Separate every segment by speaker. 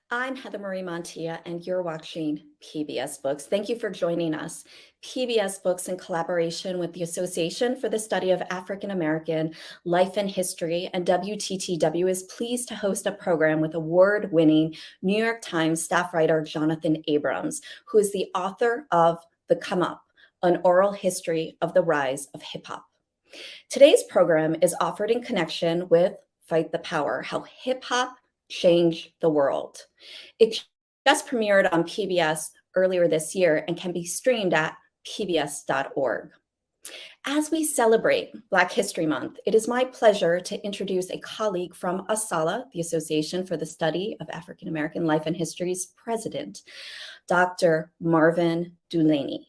Speaker 1: I'm Heather Marie Montilla, and you're watching PBS Books. Thank you for joining us. PBS Books, in collaboration with the Association for the Study of African American Life and History and WTTW, is pleased to host a program with award-winning New York Times staff writer Jonathan Abrams, who is the author of The Come Up, an oral history of the rise of hip hop. Today's program is offered in connection with Fight the Power, How Hip Hop Changed the World. It just premiered on PBS earlier this year and can be streamed at pbs.org. As we celebrate Black History Month, it is my pleasure to introduce a colleague from ASALH, the Association for the Study of African American Life and History's president, Dr. Marvin Dulaney.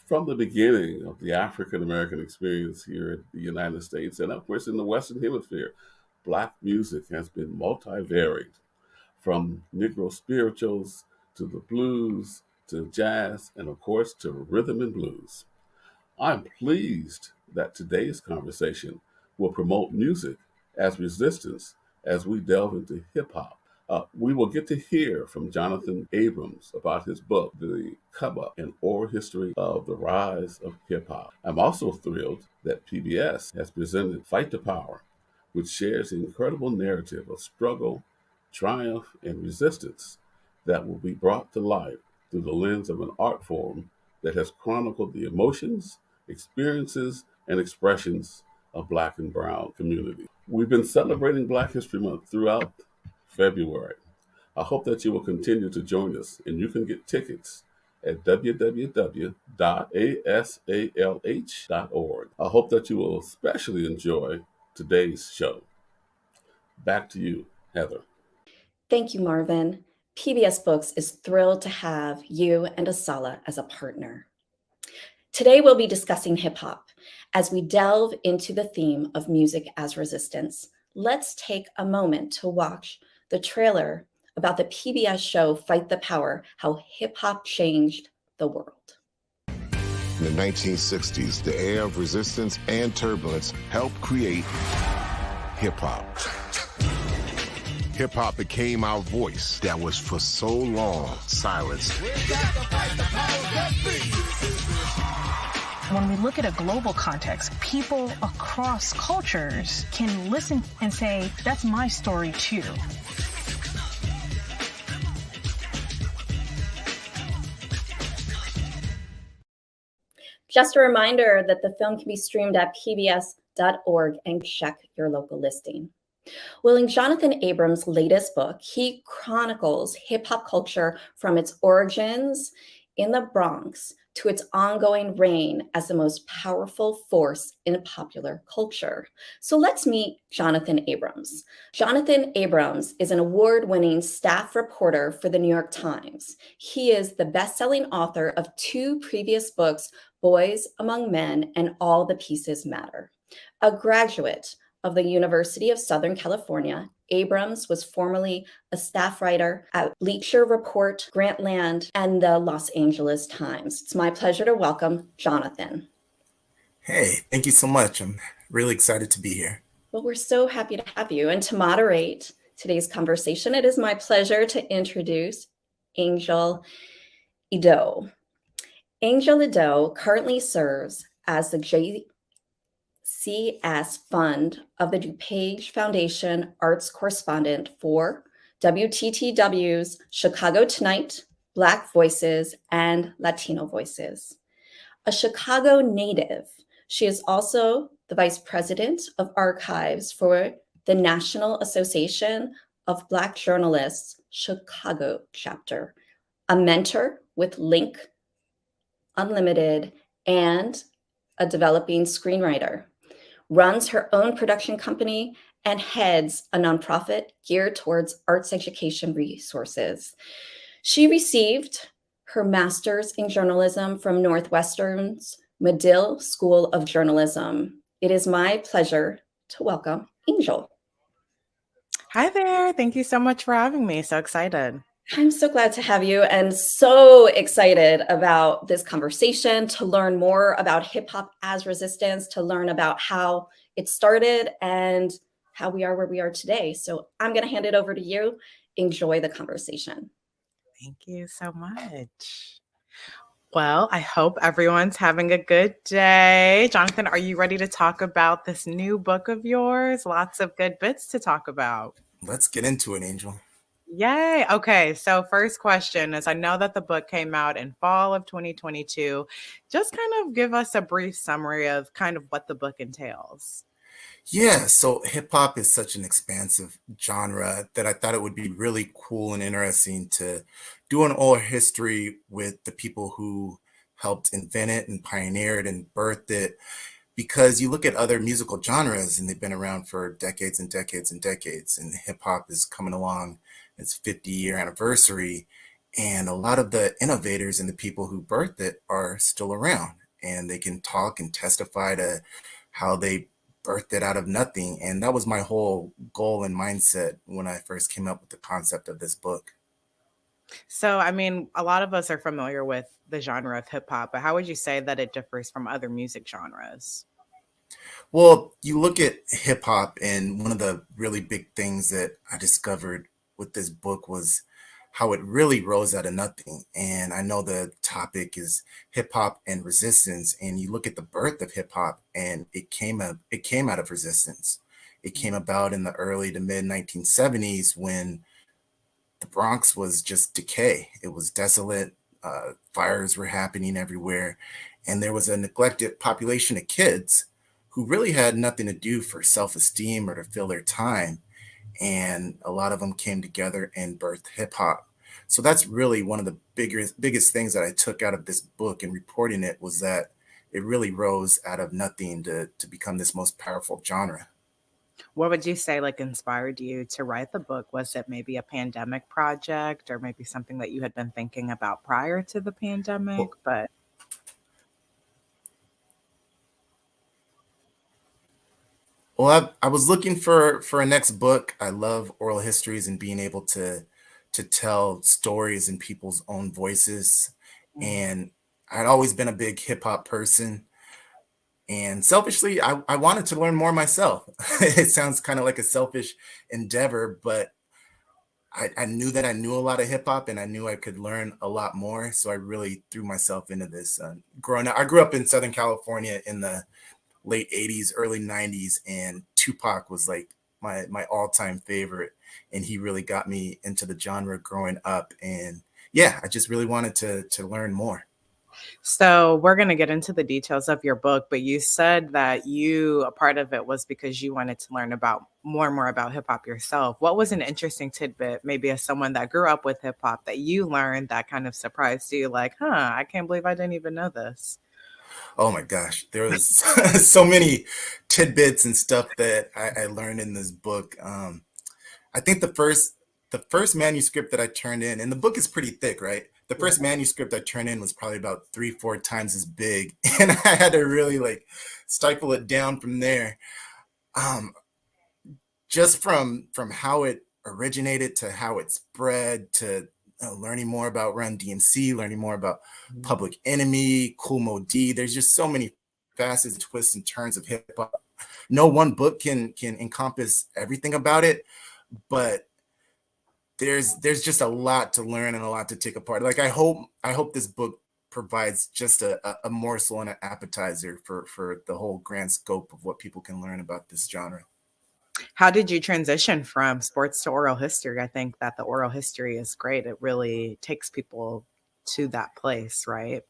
Speaker 2: From the beginning of the African American experience here in the United States, and of course in the Western Hemisphere, Black music has been multivariate, from Negro spirituals to the blues to jazz, and of course to rhythm and blues. I'm pleased that today's conversation will promote music as resistance as we delve into hip hop. We will get to hear from Jonathan Abrams about his book, The Come Up, an oral history of the rise of hip hop. I'm also thrilled that PBS has presented Fight the Power, which shares the incredible narrative of struggle, triumph, and resistance that will be brought to life through the lens of an art form that has chronicled the emotions, experiences, and expressions of Black and Brown communities. We've been celebrating Black History Month throughout February. I hope that you will continue to join us, and you can get tickets at www.asalh.org. I hope that you will especially enjoy today's show. Back to you, Heather.
Speaker 1: Thank you, Marvin. PBS Books is thrilled to have you and ASALH as a partner. Today, we'll be discussing hip hop. As we delve into the theme of music as resistance, let's take a moment to watch the trailer about the PBS show Fight the Power, How Hip Hop Changed the World.
Speaker 3: In the 1960s, the era of resistance and turbulence helped create hip-hop. Hip-hop became our voice that was for so long silenced.
Speaker 4: When we look at a global context, people across cultures can listen and say, that's my story too.
Speaker 1: Just a reminder that the film can be streamed at pbs.org and check your local listing. Well, in Jonathan Abrams' latest book, he chronicles hip hop culture from its origins in the Bronx to its ongoing reign as the most powerful force in popular culture. So let's meet Jonathan Abrams. Jonathan Abrams is an award-winning staff reporter for the New York Times. He is the best-selling author of 2 previous books, Boys Among Men and All the Pieces Matter. A graduate of the University of Southern California, Abrams was formerly a staff writer at Bleacher Report, Grantland, and the Los Angeles Times. It's my pleasure to welcome Jonathan.
Speaker 5: Hey, thank you so much. I'm really excited to be here.
Speaker 1: Well, we're so happy to have you. And to moderate today's conversation, it is my pleasure to introduce Angel Idowu. Angel Idowu currently serves as the JCS Fund of the DuPage Foundation Arts Correspondent for WTTW's Chicago Tonight, Black Voices, and Latino Voices. A Chicago native, she is also the Vice President of Archives for the National Association of Black Journalists Chicago chapter, a mentor with Link Unlimited, and a developing screenwriter, runs her own production company, and heads a nonprofit geared towards arts education resources. She received her master's in journalism from Northwestern's Medill School of Journalism. It is my pleasure to welcome Angel.
Speaker 6: Hi there. Thank you so much for having me. So excited.
Speaker 1: I'm so glad to have you and so excited about this conversation, to learn more about hip hop as resistance, to learn about how it started and how we are where we are today. So I'm going to hand it over to you. Enjoy the conversation.
Speaker 6: Thank you so much. Well, I hope everyone's having a good day. Jonathan, are you ready to talk about this new book of yours? Lots of good bits to talk about.
Speaker 5: Let's get into it, Angel.
Speaker 6: Yay. Okay. So first question is, I know that the book came out in fall of 2022. Just kind of give us a brief summary of kind of what the book entails.
Speaker 5: Yeah, so hip hop is such an expansive genre that I thought it would be really cool and interesting to do an oral history with the people who helped invent it and pioneer it and birthed it. Because you look at other musical genres and they've been around for decades and decades and decades, and hip hop is coming along its 50-year anniversary. And a lot of the innovators and the people who birthed it are still around, and they can talk and testify to how they birthed it out of nothing. And that was my whole goal and mindset when I first came up with the concept of this book.
Speaker 6: So, I mean, a lot of us are familiar with the genre of hip hop, but how would you say that it differs from other music genres?
Speaker 5: Well, you look at hip hop, and one of the really big things that I discovered with this book was how it really rose out of nothing. And I know the topic is hip hop and resistance, and you look at the birth of hip hop, and it came out of resistance. It came about in the early to mid 1970s when the Bronx was just decay. It was desolate. Fires were happening everywhere, and there was a neglected population of kids who really had nothing to do for self-esteem or to fill their time. And a lot of them came together and birthed hip hop. So that's really one of the biggest things that I took out of this book and reporting it, was that it really rose out of nothing to become this most powerful genre.
Speaker 6: What would you say like inspired you to write the book? Was it maybe a pandemic project or maybe something that you had been thinking about prior to the pandemic?
Speaker 5: Well,
Speaker 6: But
Speaker 5: I was looking for a next book. I love oral histories and being able to tell stories in people's own voices.
Speaker 6: mm,
Speaker 5: And I'd always been a big hip hop person. And selfishly, I wanted to learn more myself. It sounds kind of like a selfish endeavor, but I knew that I knew a lot of hip hop and I knew I could learn a lot more. So I really threw myself into this. Growing up, I grew up in Southern California in the late 80s, early 90s, and Tupac was like my all-time favorite. And he really got me into the genre growing up. And yeah, I just really wanted to learn more.
Speaker 6: so we're going to get into the details of your book, but you said that a part of it was because you wanted to learn about more and more about hip hop yourself. What was an interesting tidbit, maybe as someone that grew up with hip hop, that you learned that kind of surprised you? Like, I can't believe I didn't even know this.
Speaker 5: Oh my gosh, there was so many tidbits and stuff that I learned in this book. I think the first manuscript that I turned in, and the book is pretty thick, right? The
Speaker 6: Yeah.
Speaker 5: first manuscript I turned in was probably about 3, 4 times as big, and I had to really like stifle it down from there. Um, just from how it originated to how it spread to learning more about Run DMC, learning more about Public Enemy, Cool Mo D. There's just so many facets, twists, and turns of hip hop. No one book can encompass everything about it, but there's just a lot to learn and a lot to take apart. Like I hope this book provides just a morsel and an appetizer for the whole grand scope of what people can learn about this genre.
Speaker 6: How did you transition from sports to oral history? I think that the oral history is great. It really takes people to that place, right?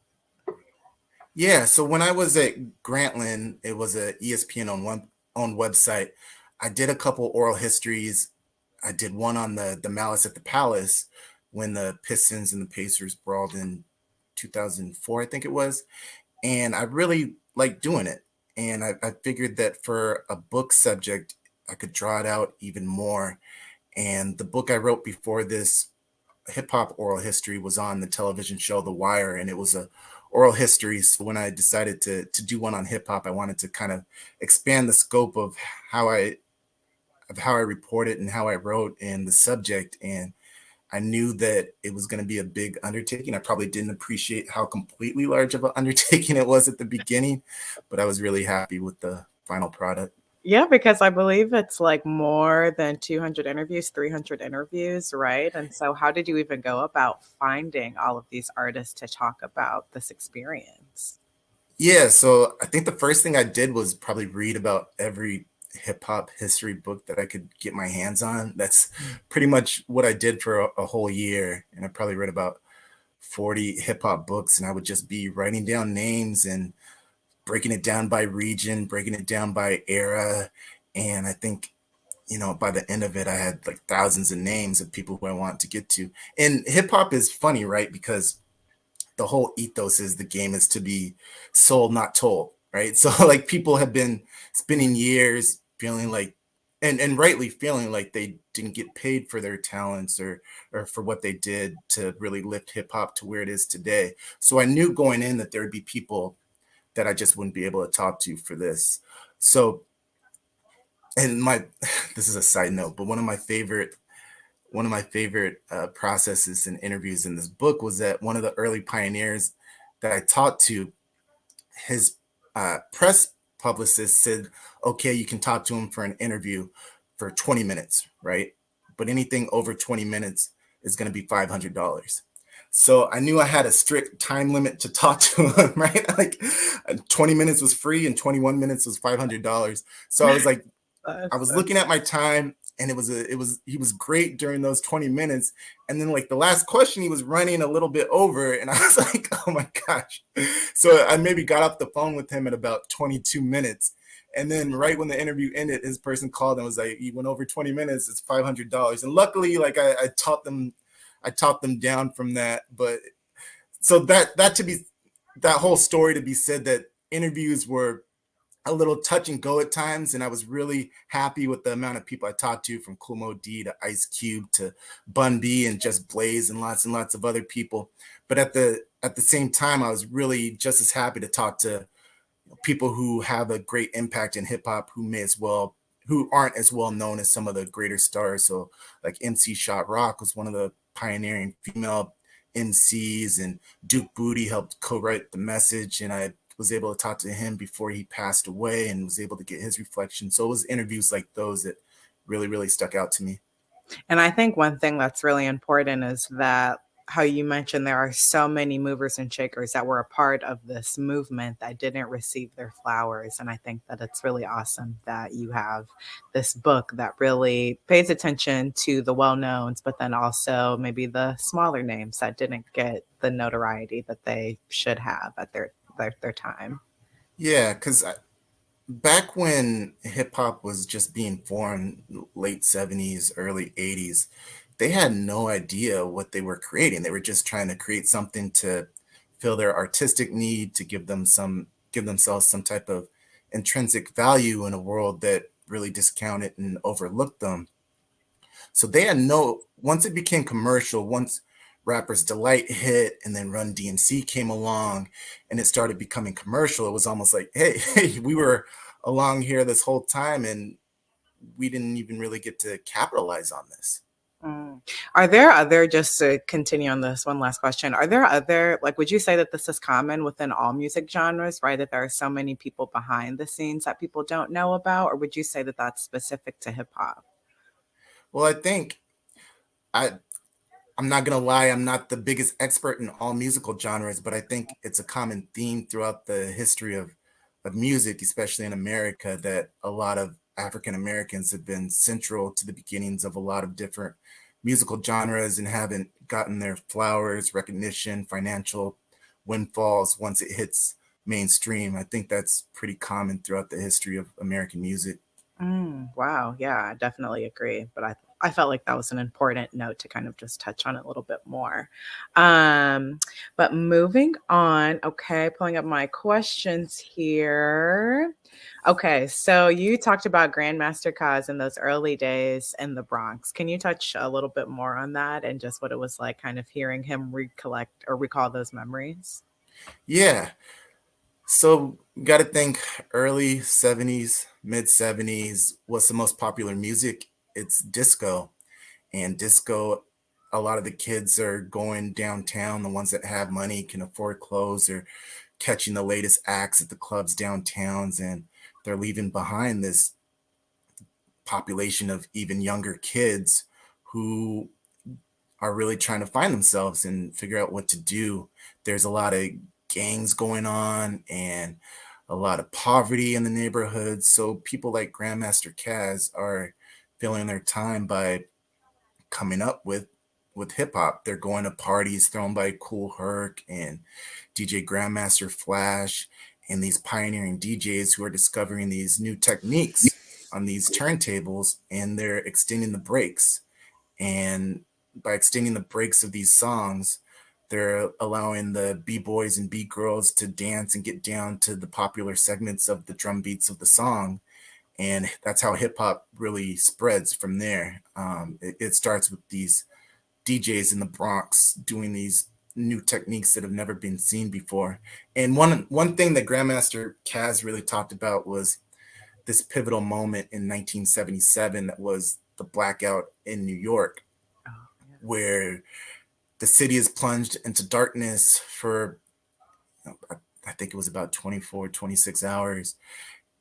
Speaker 5: Yeah, so when I was at Grantland, it was a ESPN own website. I did a couple oral histories. I did one on the Malice at the Palace when the Pistons and the Pacers brawled in 2004, I think it was. And I really liked doing it. And I figured that for a book subject, I could draw it out even more. And the book I wrote before this, hip hop oral history, was on the television show The Wire, and it was a oral history. So when I decided to do one on hip hop, I wanted to kind of expand the scope of how I reported and how I wrote and the subject. And I knew that it was going to be a big undertaking. I probably didn't appreciate how completely large of an undertaking it was at the beginning, but I was really happy with the final product.
Speaker 6: Yeah, because I believe it's like more than 200 interviews, 300 interviews, right? And so, how did you even go about finding all of these artists to talk about this experience?
Speaker 5: Yeah, so I think the first thing I did was probably read about every hip hop history book that I could get my hands on. That's pretty much what I did for a whole year. And I probably read about 40 hip hop books, and I would just be writing down names and breaking it down by region, breaking it down by era. And I think, by the end of it, I had like thousands of names of people who I want to get to. And hip hop is funny, right? Because the whole ethos is the game is to be sold, not told, right? So like people have been spending years feeling like, and rightly feeling like they didn't get paid for their talents or for what they did to really lift hip hop to where it is today. So I knew going in that there would be people that I just wouldn't be able to talk to for this. So, and my, this is a side note, but one of my favorite processes and interviews in this book was that one of the early pioneers that I talked to, his press publicist said, okay, you can talk to him for an interview for 20 minutes, right? But anything over 20 minutes is going to be $500. So I knew I had a strict time limit to talk to him, right? Like 20 minutes was free and 21 minutes was $500. So I was like, I was looking at my time, and he was great during those 20 minutes. And then like the last question, he was running a little bit over, and I was like, oh my gosh. So I maybe got off the phone with him at about 22 minutes. And then right when the interview ended, his person called and was like, he went over 20 minutes, it's $500. And luckily, like I taught them down from that. But so that whole story to be said, that interviews were a little touch and go at times, and I was really happy with the amount of people I talked to, from Kool Moe Dee to Ice Cube to Bun B and Just Blaze and lots of other people. But at the same time, I was really just as happy to talk to people who have a great impact in hip hop, who aren't as well known as some of the greater stars. So like MC Shot Rock was one of the pioneering female MCs, and Duke Booty helped co-write The Message, and I was able to talk to him before he passed away and was able to get his reflection. So it was interviews like those that really, really stuck out to me.
Speaker 6: And I think one thing that's really important is that how you mentioned there are so many movers and shakers that were a part of this movement that didn't receive their flowers. And I think that it's really awesome that you have this book that really pays attention to the well-knowns, but then also maybe the smaller names that didn't get the notoriety that they should have at their time.
Speaker 5: Yeah, because back when hip hop was just being formed, late 70s, early 80s, they had no idea what they were creating. They were just trying to create something to fill their artistic need, to give themselves some type of intrinsic value in a world that really discounted and overlooked them. So they had once it became commercial, once Rapper's Delight hit and then Run DMC came along and it started becoming commercial, it was almost like, hey, we were along here this whole time and we didn't even really get to capitalize on this.
Speaker 6: Are there other, just to continue on this one last question, are there other, like, would you say that this is common within all music genres, right? That there are so many people behind the scenes that people don't know about, or would you say that that's specific to hip hop?
Speaker 5: Well, I think I'm not going to lie, I'm not the biggest expert in all musical genres, but I think it's a common theme throughout the history of music, especially in America, that a lot of African Americans have been central to the beginnings of a lot of different musical genres and haven't gotten their flowers, recognition, financial windfalls once it hits mainstream. I think that's pretty common throughout the history of American music.
Speaker 6: Wow. Yeah, I definitely agree. But I felt like that was an important note to kind of just touch on it a little bit more. But moving on, okay, pulling up my questions here. Okay, so you talked about Grandmaster Caz in those early days in the Bronx. Can you touch a little bit more on that and just what it was like kind of hearing him recollect or recall those memories?
Speaker 5: Yeah. So got to think early 70s, mid 70s, what's the most popular music? It's disco. And disco, a lot of the kids are going downtown. The ones that have money can afford clothes, or catching the latest acts at the clubs downtowns, and they're leaving behind this population of even younger kids who are really trying to find themselves and figure out what to do. There's a lot of gangs going on and a lot of poverty in the neighborhoods. So people like Grandmaster Caz are filling their time by coming up with hip hop. They're going to parties thrown by Cool Herc and DJ Grandmaster Flash and these pioneering DJs who are discovering these new techniques on these turntables, and they're extending the breaks. And by extending the breaks of these songs, they're allowing the B-boys and B-girls to dance and get down to the popular segments of the drum beats of the song. And that's how hip hop really spreads from there. It starts with these DJs in the Bronx doing these new techniques that have never been seen before. And one thing that Grandmaster Caz really talked about was this pivotal moment in 1977 that was the blackout in New York, where the city is plunged into darkness for, I think it was about 24, 26 hours.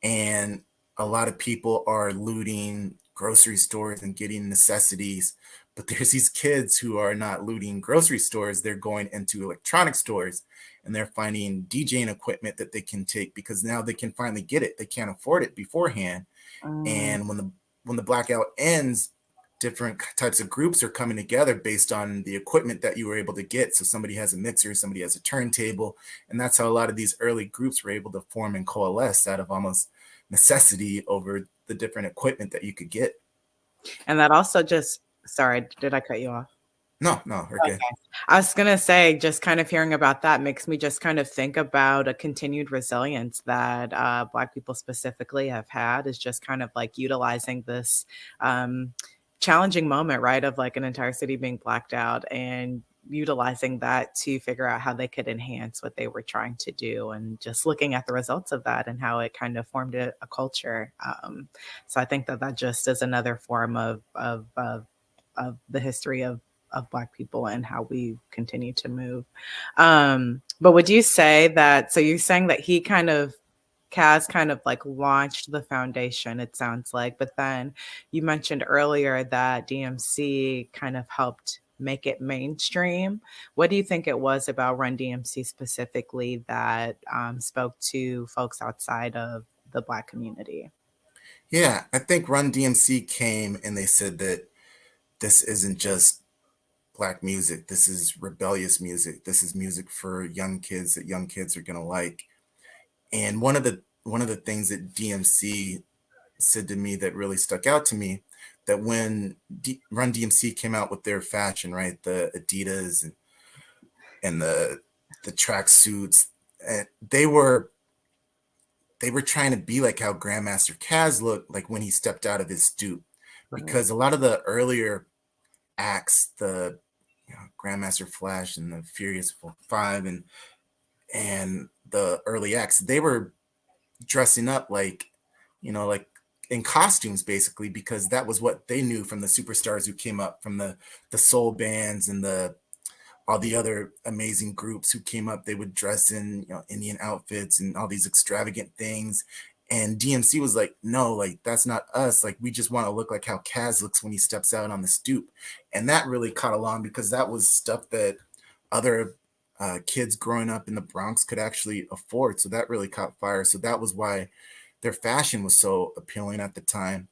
Speaker 5: And a lot of people are looting grocery stores and getting necessities. But there's these kids who are not looting grocery stores. They're going into electronic stores and they're finding DJing equipment that they can take because now they can finally get it. They can't afford it beforehand. And when the blackout ends, different types of groups are coming together based on the equipment that you were able to get. So somebody has a mixer, somebody has a turntable. And that's how a lot of these early groups were able to form and coalesce out of almost necessity over the different equipment that you could get.
Speaker 6: And that also just, sorry, did I cut you off?
Speaker 5: No, we're good.
Speaker 6: Okay. I was going to say, just kind of hearing about that makes me just kind of think about a continued resilience that Black people specifically have had, is just kind of like utilizing this challenging moment, right, of like an entire city being blacked out and utilizing that to figure out how they could enhance what they were trying to do, and just looking at the results of that and how it kind of formed a culture. So I think that just is another form of the history of Black people and how we continue to move. But would you say that, so you're saying that Caz kind of like launched the foundation, it sounds like, but then you mentioned earlier that DMC kind of helped make it mainstream. What do you think it was about Run DMC specifically that spoke to folks outside of the Black community?
Speaker 5: Yeah, I think Run DMC came and they said that this isn't just Black music. This is rebellious music. This is music for young kids that young kids are gonna like. And one of the things that DMC said to me that really stuck out to me, that when Run DMC came out with their fashion, right, the Adidas and the track suits, they were trying to be like how Grandmaster Caz looked like when he stepped out of his stoop, because a lot of the earlier acts, the Grandmaster Flash and the Furious Five and the early acts, they were dressing up like in costumes basically, because that was what they knew from the superstars who came up from the soul bands and all the other amazing groups who came up. They would dress in Indian outfits and all these extravagant things. And DMC was like, no, like that's not us. Like we just want to look like how Caz looks when he steps out on the stoop. And that really caught along because that was stuff that other kids growing up in the Bronx could actually afford. So that really caught fire. So that was why their fashion was so appealing at the time.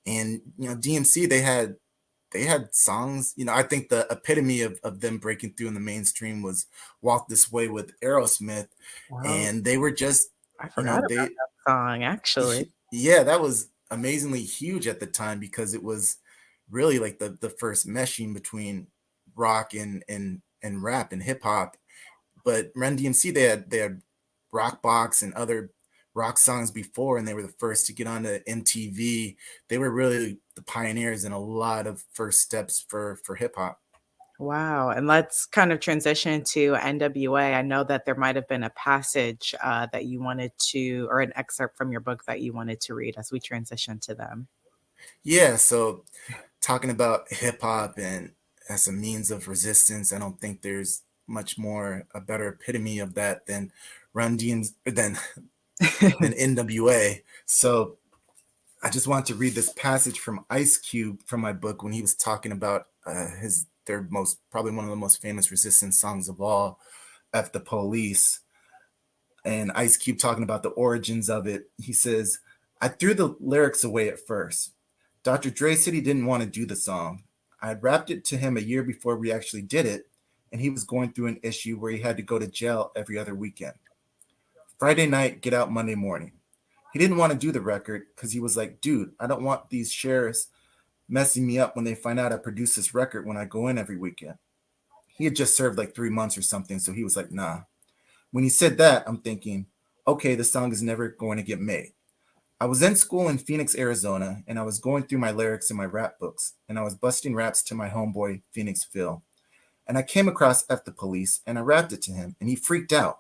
Speaker 5: And DMC, they had songs. I think the epitome of them breaking through in the mainstream was Walk This Way with Aerosmith. Wow. And they were just,
Speaker 6: I forgot about that song, actually.
Speaker 5: Yeah, that was amazingly huge at the time because it was really like the first meshing between rock and rap and hip hop. But Run DMC, they had Rock Box and other rock songs before, and they were the first to get onto MTV. They were really the pioneers in a lot of first steps for hip hop.
Speaker 6: Wow. And let's kind of transition to NWA. I know that there might have been a passage that you wanted to, or an excerpt from your book that you wanted to read as we transition to them.
Speaker 5: Yeah. So talking about hip hop and as a means of resistance, I don't think there's much more a better epitome of that than Run DMC than NWA. So I just want to read this passage from Ice Cube from my book when he was talking about probably one of the most famous resistance songs of all, F the Police. And Ice Cube talking about the origins of it. He says, I threw the lyrics away at first. Dr. Dre said he didn't want to do the song. I had rapped it to him a year before we actually did it, and he was going through an issue where he had to go to jail every other weekend. Friday night, get out Monday morning. He didn't want to do the record because he was like, dude, I don't want these sheriffs messing me up when they find out I produce this record when I go in every weekend. He had just served like 3 months or something, so he was like, nah. When he said that, I'm thinking, okay, the song is never going to get made. I was in school in Phoenix, Arizona, and I was going through my lyrics in my rap books, and I was busting raps to my homeboy, Phoenix Phil. And I came across F the Police, and I rapped it to him, and he freaked out.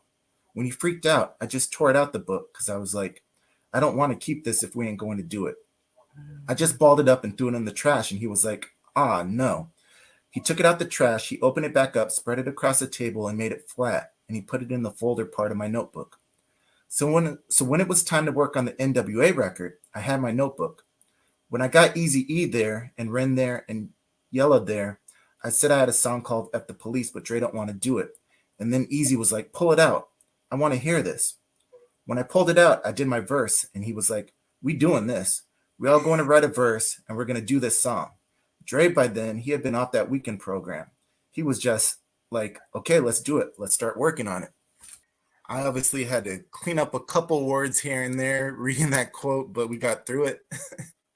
Speaker 5: When he freaked out, I just tore it out the book because I was like, I don't want to keep this if we ain't going to do it. I just balled it up and threw it in the trash, and he was like, no. He took it out the trash, he opened it back up, spread it across the table, and made it flat, and he put it in the folder part of my notebook. So when it was time to work on the NWA record, I had my notebook. When I got Eazy-E there and Ren there and Yella there, I said I had a song called F the Police, but Dre don't want to do it. And then Eazy was like, pull it out. I want to hear this. When I pulled it out, I did my verse, and he was like, we doing this. We all going to write a verse, and we're going to do this song. Dre, by then, he had been off that weekend program. He was just like, okay, let's do it. Let's start working on it. I obviously had to clean up a couple words here and there reading that quote, but we got through it.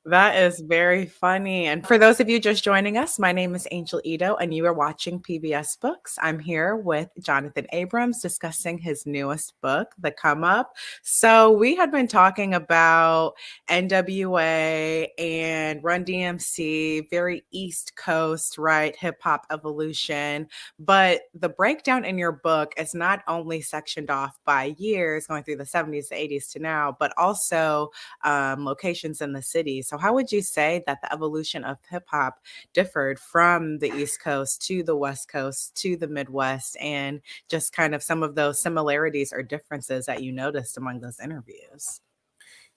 Speaker 6: That is very funny. And for those of you just joining us, my name is Angel Idowu, and you are watching PBS Books. I'm here with Jonathan Abrams discussing his newest book, The Come Up. So we had been talking about NWA and Run DMC, very East Coast, right? Hip hop evolution. But the breakdown in your book is not only sectioned off by years, going through the 70s, the 80s to now, but also locations in the city. So how would you say that the evolution of hip hop differed from the East Coast to the West Coast to the Midwest, and just kind of some of those similarities or differences that you noticed among those interviews?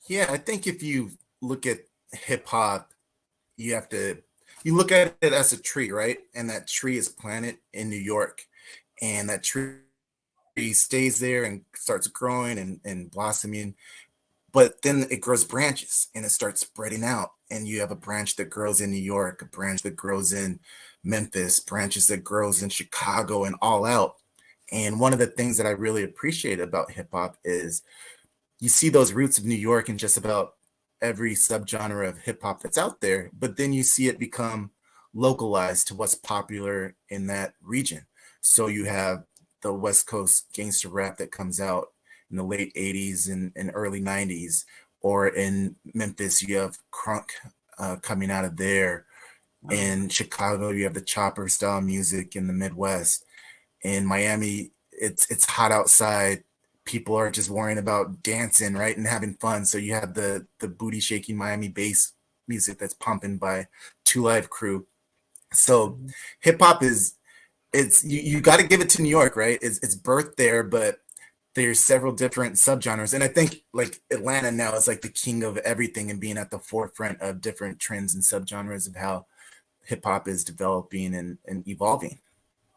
Speaker 5: Yeah, I think if you look at hip hop, you look at it as a tree, right? And that tree is planted in New York, and that tree stays there and starts growing and blossoming. But then it grows branches and it starts spreading out. And you have a branch that grows in New York, a branch that grows in Memphis, branches that grows in Chicago, and all out. And one of the things that I really appreciate about hip hop is you see those roots of New York in just about every subgenre of hip hop that's out there, but then you see it become localized to what's popular in that region. So you have the West Coast gangster rap that comes out in the late 80s and early 90s, or in Memphis, you have crunk coming out of there. In Chicago, you have the chopper style music. In the Midwest, in Miami, it's hot outside. People are just worrying about dancing, right, and having fun. So you have the booty shaking Miami bass music that's pumping by Two Live Crew. So hip hop you got to give it to New York, right? It's birthed there, but there's several different subgenres. And I think like Atlanta now is like the king of everything and being at the forefront of different trends and subgenres of how hip hop is developing and evolving.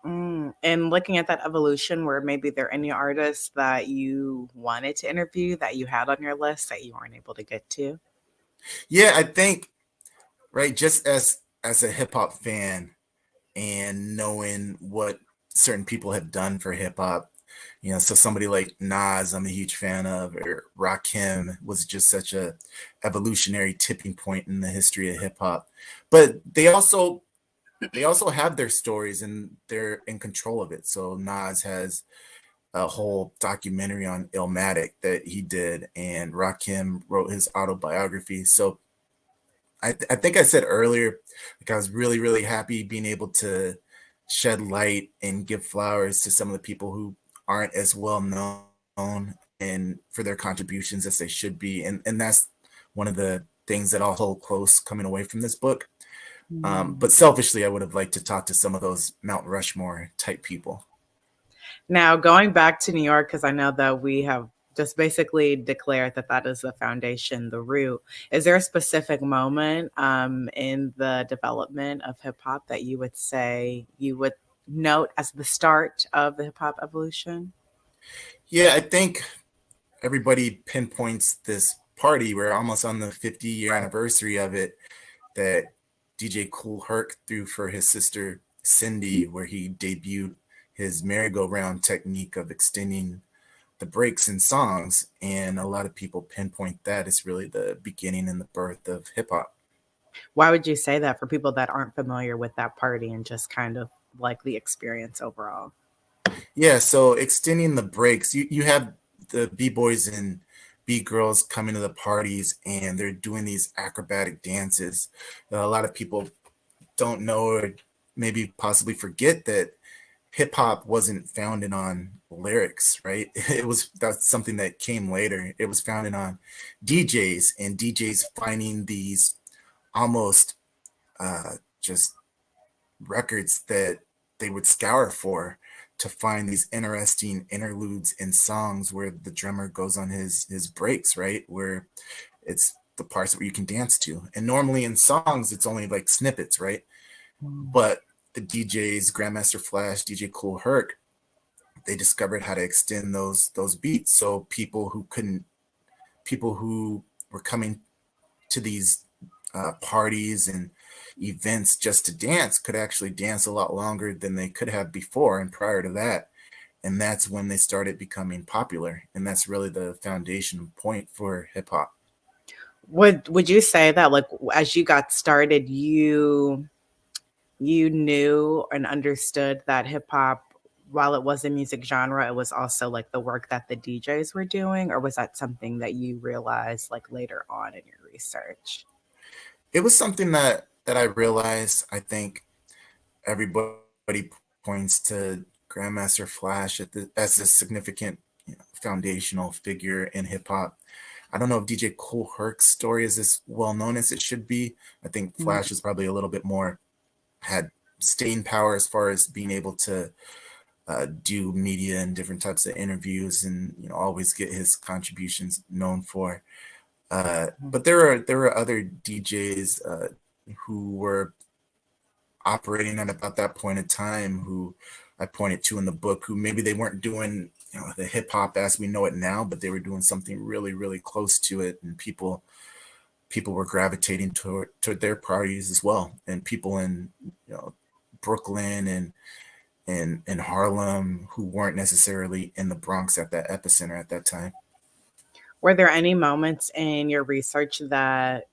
Speaker 6: And looking at that evolution, where maybe there are any artists that you wanted to interview that you had on your list that you weren't able to get to?
Speaker 5: Yeah, I think, right, just as a hip hop fan and knowing what certain people have done for hip hop, so somebody like Nas, I'm a huge fan of, or Rakim was just such a evolutionary tipping point in the history of hip hop. But they also have their stories and they're in control of it. So Nas has a whole documentary on Illmatic that he did, and Rakim wrote his autobiography. So I think I said earlier, like I was really, really happy being able to shed light and give flowers to some of the people who aren't as well known and for their contributions as they should be. And that's one of the things that I'll hold close coming away from this book. But selfishly, I would have liked to talk to some of those Mount Rushmore type people.
Speaker 6: Now, going back to New York, because I know that we have just basically declare that that is the foundation, the root. Is there a specific moment in the development of hip hop that you would say you would note as the start of the hip hop evolution?
Speaker 5: Yeah, I think everybody pinpoints this party. We're almost on the 50-year anniversary of it, that DJ Kool Herc threw for his sister Cindy, where he debuted his merry-go-round technique of extending the breaks in songs. And a lot of people pinpoint that as really the beginning and the birth of hip hop.
Speaker 6: Why would you say that for people that aren't familiar with that party and just kind of like the experience overall?
Speaker 5: Yeah, so extending the breaks, you have the B-boys and B-girls coming to the parties and they're doing these acrobatic dances. A lot of people don't know or maybe possibly forget that hip hop wasn't founded on lyrics, right? That's something that came later. It was founded on DJs and DJs finding these almost just records that they would scour for to find these interesting interludes in songs where the drummer goes on his breaks, right? Where it's the parts where you can dance to. And normally in songs, it's only like snippets, right? But the DJs, Grandmaster Flash, DJ Kool Herc, they discovered how to extend those beats. So people who were coming to these parties and events just to dance could actually dance a lot longer than they could have before and prior to that. And that's when they started becoming popular. And that's really the foundation point for hip hop.
Speaker 6: Would you say that like as you got started, you knew and understood that hip hop, while it was a music genre, it was also like the work that the DJs were doing? Or was that something that you realized like later on in your research?
Speaker 5: It was something that I realized. I think everybody points to Grandmaster Flash as a significant, foundational figure in hip hop. I don't know if DJ Kool Herc's story is as well known as it should be. I think Flash is probably a little bit more, had staying power as far as being able to do media and different types of interviews and always get his contributions known for. But there were other DJs who were operating at about that point in time, who I pointed to in the book, who maybe they weren't doing the hip hop as we know it now, but they were doing something really, really close to it, and people were gravitating toward their parties as well. And people in Brooklyn and Harlem who weren't necessarily in the Bronx at that epicenter at that time.
Speaker 6: Were there any moments in your research that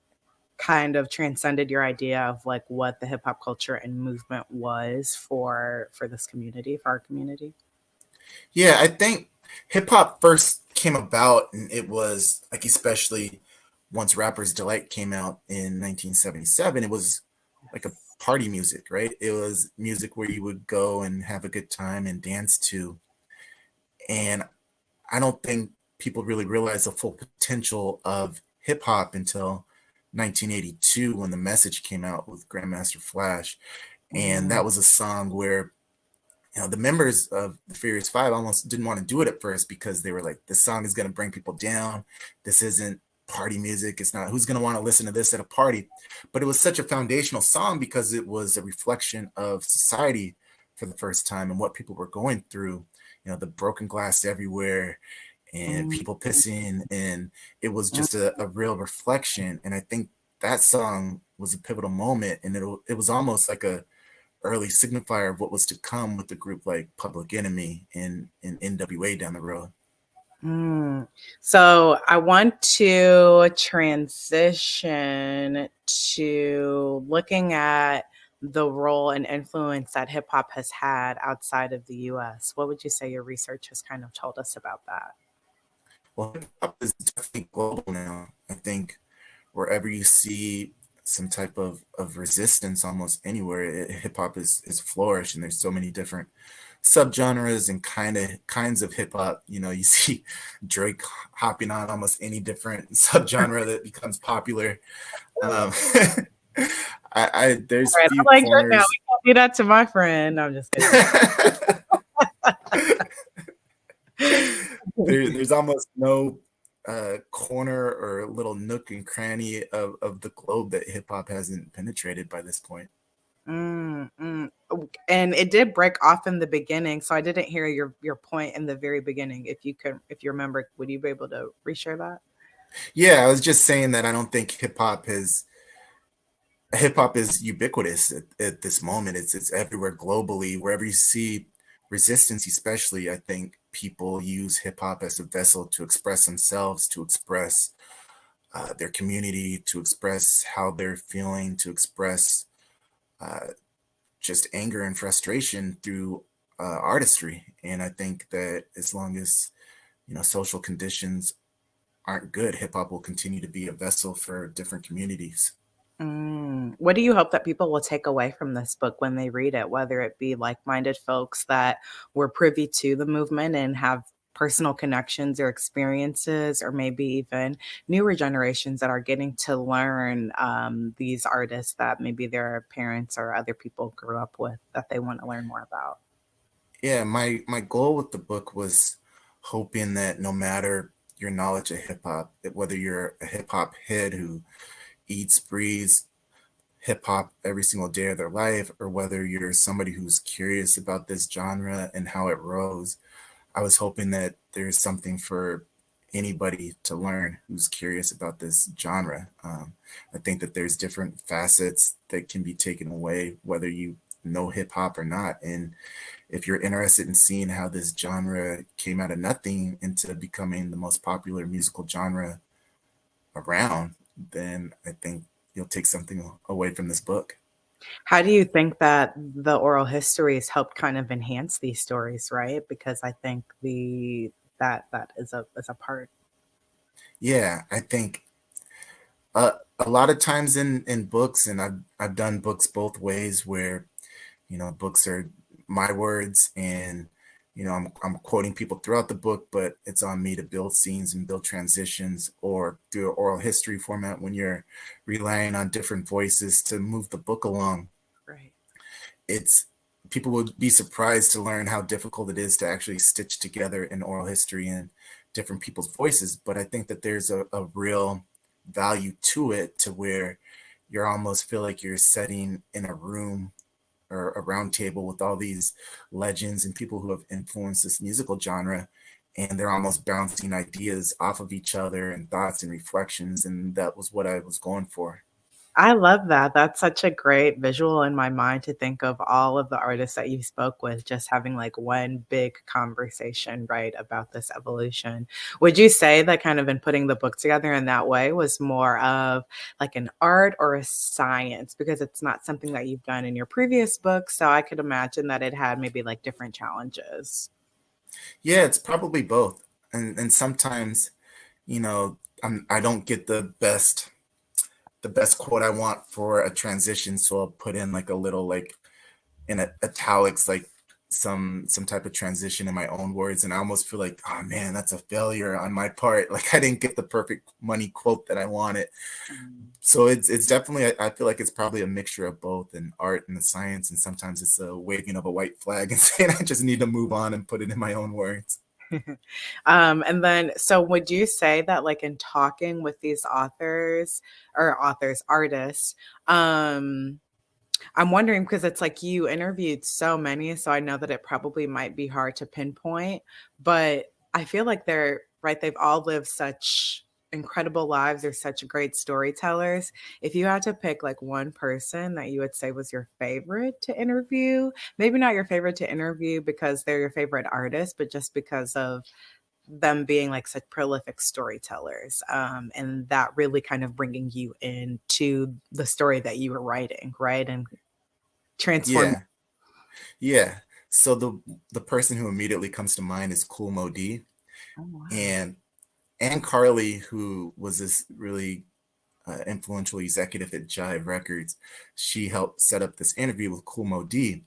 Speaker 6: kind of transcended your idea of like what the hip hop culture and movement was for this community, for our community?
Speaker 5: Yeah, I think hip hop first came about, and it was like, especially once Rapper's Delight came out in 1977, it was like a party music, right? It was music where you would go and have a good time and dance to. And I don't think people really realized the full potential of hip hop until 1982 when The Message came out with Grandmaster Flash. And that was a song where the members of the Furious Five almost didn't want to do it at first because they were like, this song is going to bring people down. This isn't party music. It's not, who's going to want to listen to this at a party? But it was such a foundational song because it was a reflection of society for the first time and what people were going through, the broken glass everywhere and people pissing. And it was just a real reflection. And I think that song was a pivotal moment. And it was almost like a early signifier of what was to come with the group like Public Enemy and NWA down the road.
Speaker 6: So I want to transition to looking at the role and influence that hip hop has had outside of the US. What would you say your research has kind of told us about that?
Speaker 5: Well, hip hop is definitely global now. I think wherever you see some type of resistance, almost anywhere, hip hop is flourished, and there's so many different subgenres and kinds of hip hop. You see Drake hopping on almost any different subgenre that becomes popular. There's
Speaker 6: right,
Speaker 5: few
Speaker 6: I'm like,
Speaker 5: corners.
Speaker 6: now we can't do that to my friend. I'm just kidding.
Speaker 5: there's almost no corner or little nook and cranny of the globe that hip hop hasn't penetrated by this point.
Speaker 6: And it did break off in the beginning, so I didn't hear your point in the very beginning. If you remember, would you be able to reshare that?
Speaker 5: Yeah, I was just saying that I don't think hip hop is ubiquitous at this moment. It's everywhere globally. Wherever you see resistance, especially, I think people use hip hop as a vessel to express themselves, to express their community, to express how they're feeling, to express just anger and frustration through artistry. And I think that as long as social conditions aren't good, hip hop will continue to be a vessel for different communities.
Speaker 6: What do you hope that people will take away from this book when they read it, whether it be like-minded folks that were privy to the movement and have personal connections or experiences, or maybe even newer generations that are getting to learn these artists that maybe their parents or other people grew up with that they want to learn more about?
Speaker 5: Yeah, my goal with the book was hoping that no matter your knowledge of hip hop, whether you're a hip hop head who eats, breathes hip hop every single day of their life, or whether you're somebody who's curious about this genre and how it rose, I was hoping that there's something for anybody to learn who's curious about this genre. I think that there's different facets that can be taken away, whether you know hip hop or not. And if you're interested in seeing how this genre came out of nothing into becoming the most popular musical genre around, then I think you'll take something away from this book.
Speaker 6: How do you think that the oral histories helped kind of enhance these stories, right? Because I think that is a part.
Speaker 5: Yeah, I think a lot of times in books, and I've done books both ways, where books are my words, and I'm quoting people throughout the book, but it's on me to build scenes and build transitions, or through an oral history format when you're relying on different voices to move the book along.
Speaker 6: Right.
Speaker 5: People would be surprised to learn how difficult it is to actually stitch together an oral history in different people's voices. But I think that there's a real value to it, to where you almost feel like you're sitting in a room or a round table with all these legends and people who have influenced this musical genre, and they're almost bouncing ideas off of each other and thoughts and reflections. And that was what I was going for.
Speaker 6: I love that. That's such a great visual in my mind, to think of all of the artists that you spoke with just having like one big conversation, right, about this evolution. Would you say that kind of in putting the book together in that way was more of like an art or a science? Because it's not something that you've done in your previous book. So I could imagine that it had maybe like different challenges.
Speaker 5: Yeah, it's probably both. And sometimes, I don't get the best quote I want for a transition, so I'll put in like a little, like in italics, like some type of transition in my own words, and I almost feel like, oh man, that's a failure on my part. Like I didn't get the perfect money quote that I wanted. So it's definitely, I feel like it's probably a mixture of both, an art and the science, and sometimes it's a waving of a white flag and saying I just need to move on and put it in my own words.
Speaker 6: And then, so would you say that like in talking with these artists, I'm wondering, because it's like you interviewed so many, so I know that it probably might be hard to pinpoint, but I feel like they've all lived such incredible lives. They're such great storytellers. If you had to pick like one person that you would say was your favorite to interview, maybe not your favorite to interview because they're your favorite artist, but just because of them being like such prolific storytellers, and that really kind of bringing you into the story that you were writing, right? And transform.
Speaker 5: Yeah. So the person who immediately comes to mind is Kool Moe Dee.
Speaker 6: Oh, wow.
Speaker 5: And Ann Carly, who was this really influential executive at Jive Records, she helped set up this interview with Kool Moe Dee.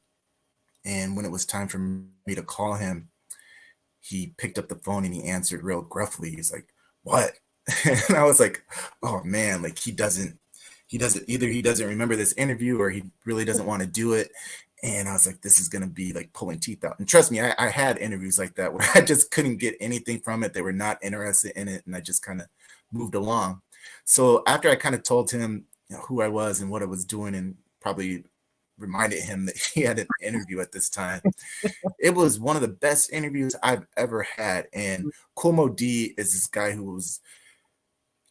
Speaker 5: And when it was time for me to call him, he picked up the phone and he answered real gruffly. He's like, "What?" And I was like, "Oh man, like he doesn't remember this interview, or he really doesn't want to do it." And I was like, this is going to be like pulling teeth out. And trust me, I had interviews like that where I just couldn't get anything from it. They were not interested in it. And I just kind of moved along. So after I kind of told him, you know, who I was and what I was doing, and probably reminded him that he had an interview at this time, it was one of the best interviews I've ever had. And Kool Moe Dee is this guy who was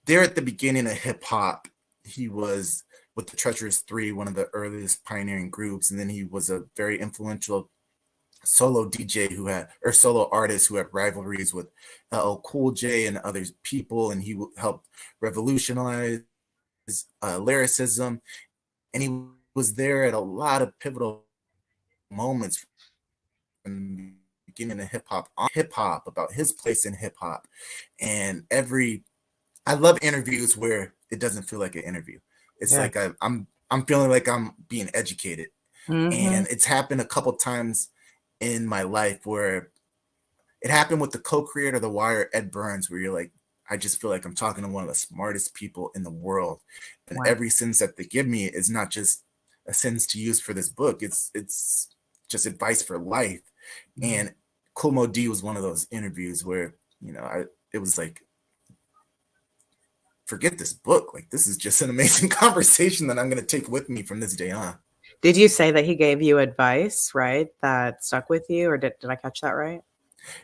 Speaker 5: there at the beginning of hip hop. He was with the Treacherous Three, one of the earliest pioneering groups. And then he was a very influential solo DJ solo artist who had rivalries with LL Cool J and other people. And he helped revolutionize lyricism. And he was there at a lot of pivotal moments from the beginning of hip hop, about his place in hip hop. And I love interviews where it doesn't feel like an interview. It's like I'm feeling like I'm being educated. And it's happened a couple times in my life where it happened with the co-creator of The Wire, Ed Burns, where you're like, I just feel like I'm talking to one of the smartest people in the world. And every sentence that they give me is not just a sentence to use for this book. It's just advice for life. And Kool Moe Dee was one of those interviews where, you know, it was like, forget this book. Like, this is just an amazing conversation that I'm going to take with me from this day on.
Speaker 6: Did you say that he gave you advice, right, that stuck with you, or did I catch that right?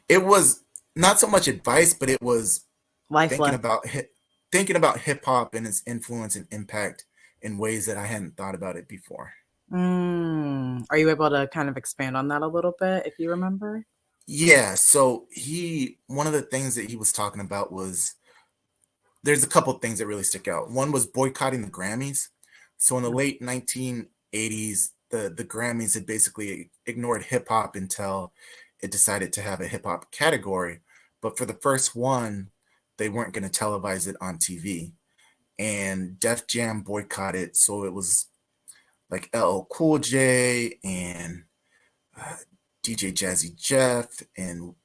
Speaker 5: It was not so much advice, but it was thinking about hip hop and its influence and impact in ways that I hadn't thought about it before.
Speaker 6: Are you able to kind of expand on that a little bit, if you remember?
Speaker 5: Yeah. So one of the things that he was talking about was, there's a couple of things that really stick out. One was boycotting the Grammys. So in the late 1980s, the Grammys had basically ignored hip hop until it decided to have a hip hop category. But for the first one, they weren't going to televise it on TV. And Def Jam boycotted. So it was like LL Cool J and DJ Jazzy Jeff and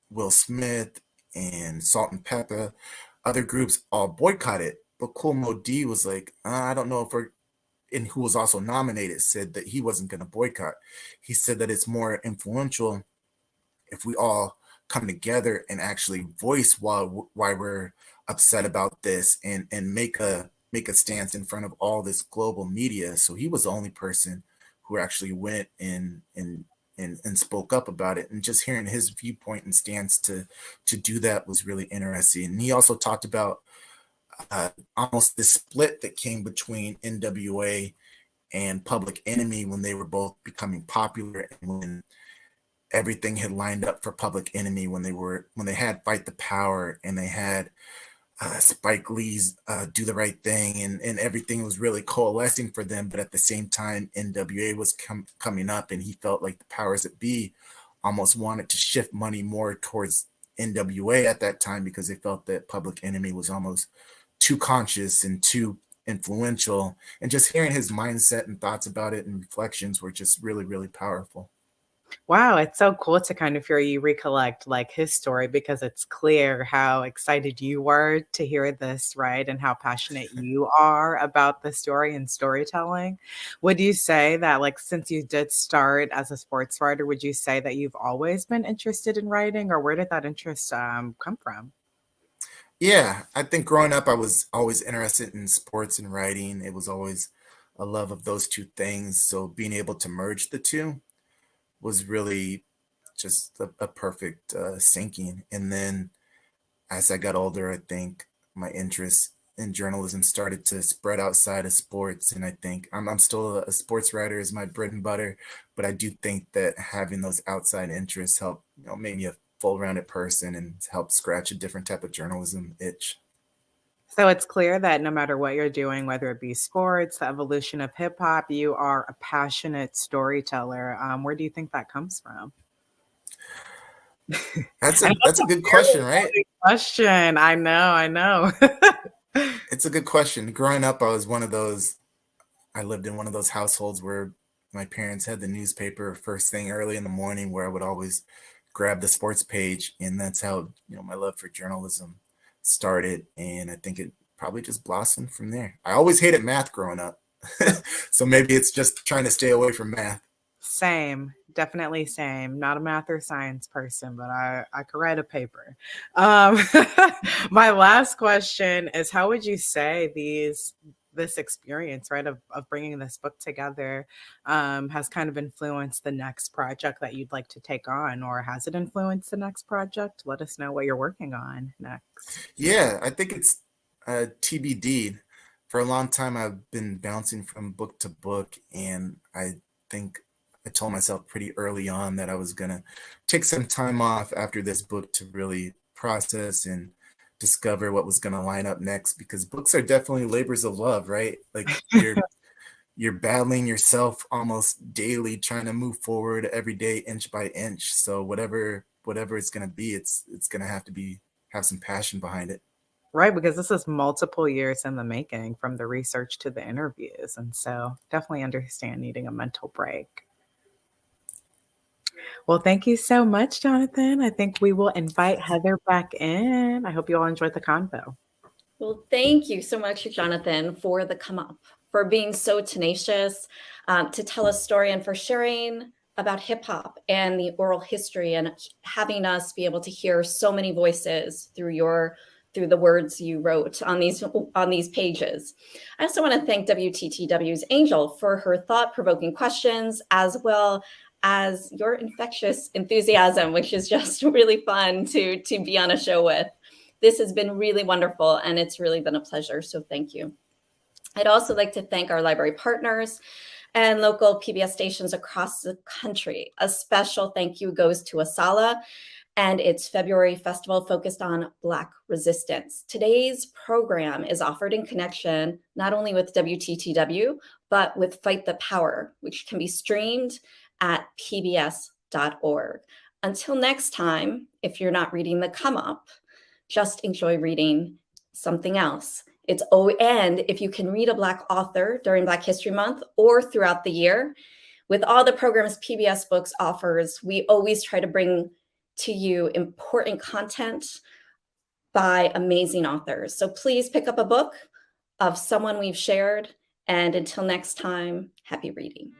Speaker 5: Will Smith and Salt and Pepper. Other groups all boycotted, but Kool Moe Dee was like, I don't know if and who was also nominated, said that he wasn't going to boycott. He said that it's more influential if we all come together and actually voice why we're upset about this and make a stance in front of all this global media. So he was the only person who actually went and spoke up about it, and just hearing his viewpoint and stance to do that was really interesting. And he also talked about almost the split that came between NWA and Public Enemy when they were both becoming popular, and when everything had lined up for Public Enemy, when they had Fight the Power and they had Spike Lee's Do the Right Thing, and everything was really coalescing for them. But at the same time, NWA was coming up, and he felt like the powers that be almost wanted to shift money more towards NWA at that time, because they felt that Public Enemy was almost too conscious and too influential. And just hearing his mindset and thoughts about it and reflections were just really, really powerful.
Speaker 6: Wow, it's so cool to kind of hear you recollect like his story, because it's clear how excited you were to hear this, right? And how passionate you are about the story and storytelling. Would you say that, like, since you did start as a sports writer, would you say that you've always been interested in writing, or where did that interest come from?
Speaker 5: Yeah, I think growing up, I was always interested in sports and writing. It was always a love of those two things. So being able to merge the two was really just a perfect sinking. And then as I got older, I think my interest in journalism started to spread outside of sports. And I think I'm still a sports writer is my bread and butter, but I do think that having those outside interests help, make me a full-rounded person and help scratch a different type of journalism itch.
Speaker 6: So it's clear that no matter what you're doing, whether it be sports, the evolution of hip hop, you are a passionate storyteller. Where do you think that comes from?
Speaker 5: That's a good question, right?
Speaker 6: Question. I know.
Speaker 5: It's a good question. Growing up, I lived in one of those households where my parents had the newspaper first thing early in the morning, where I would always grab the sports page, and that's how my love for journalism started. And I think it probably just blossomed from there. I always hated math growing up. So maybe it's just trying to stay away from math.
Speaker 6: Same, definitely same. Not a math or science person, but I could write a paper. My last question is, how would you say this experience, right, of bringing this book together has kind of influenced the next project that you'd like to take on, or has it influenced the next project? Let us know what you're working on next.
Speaker 5: Yeah, I think it's TBD. For a long time, I've been bouncing from book to book, and I think I told myself pretty early on that I was gonna take some time off after this book to really process and discover what was gonna line up next, because books are definitely labors of love, right? Like you're battling yourself almost daily, trying to move forward every day, inch by inch. So whatever it's gonna be, it's gonna have some passion behind it.
Speaker 6: Right, because this is multiple years in the making, from the research to the interviews. And so definitely understand needing a mental break. Well, thank you so much, Jonathan. I think we will invite Heather back in. I hope you all enjoyed the convo.
Speaker 1: Well, thank you so much, Jonathan, for the come up, for being so tenacious to tell a story, and for sharing about hip hop and the oral history, and having us be able to hear so many voices through the words you wrote on these pages. I also want to thank WTTW's Angel for her thought-provoking questions, as well as your infectious enthusiasm, which is just really fun to be on a show with. This has been really wonderful, and it's really been a pleasure, so thank you. I'd also like to thank our library partners and local PBS stations across the country. A special thank you goes to ASALH and its February festival focused on Black resistance. Today's program is offered in connection not only with WTTW, but with Fight the Power, which can be streamed at pbs.org. Until next time, if you're not reading the come up, just enjoy reading something else. And if you can read a Black author during Black History Month or throughout the year, with all the programs PBS Books offers, we always try to bring to you important content by amazing authors. So please pick up a book of someone we've shared. And until next time, happy reading.